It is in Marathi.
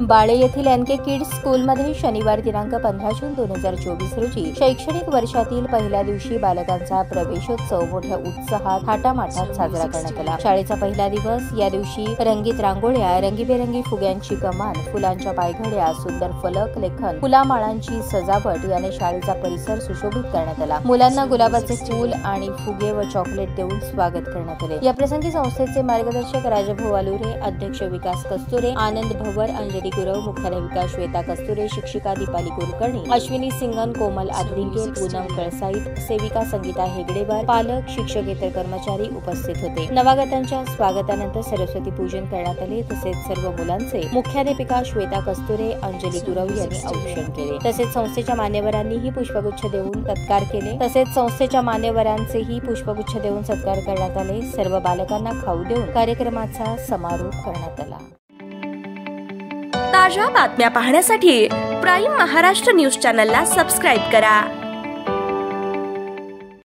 बाळे येथील एनके किड्स स्कूलमध्ये शनिवार दिनांक 15 जून 2024 रोजी शैक्षणिक वर्षातील पहिल्या दिवशी बालकांचा प्रवेशोत्सव मोठ्या उत्साहात थाटामाटात साजरा करण्यात आला। शाळेचा पहिला दिवस या दिवशी रंगीत रांगोळ्या, रंगीबेरंगी फुग्यांची कमान, फुलांच्या पायघड्या, सुंदर फलक लेखन, फुलामाळांची सजावट याने शाळेचा परिसर सुशोभित करण्यात आला। मुलांना गुलाबाचे फूल आणि फुगे व चॉकलेट देऊन स्वागत करण्यात आले। या प्रसंगी संस्थेचे मार्गदर्शक राजभाऊ आलुरे, अध्यक्ष विकास कस्तुरे, आनंद भवर, अंजली गुरव, मुख्याध्यापिका श्वेता कस्तुरे, शिक्षिका दीपाली कुलकर्णी, अश्विनी सिंगन, कोमल आद्रिंगे, पूनम कळसाईत, सेविका संगीता हेगडेवार, पालक, शिक्षकेतर कर्मचारी उपस्थित होते। नवागतांच्या स्वागतानंतर सरस्वती पूजन करण्यात आले। तसेच सर्व मुलांचे मुख्याध्यापिका श्वेता कस्तुरे, अंजली गुरव यांनी औक्षण केले। तसेच संस्थेच्या मान्यवरांनीही पुष्पगुच्छ देऊन सत्कार करण्यात आले। सर्व बालकांना खाऊ देऊन कार्यक्रमाचा समारोप करण्यात आला। ताज्या बातम्या पाहण्यासाठी प्राईम महाराष्ट्र न्यूज चॅनलला सबस्क्राईब करा।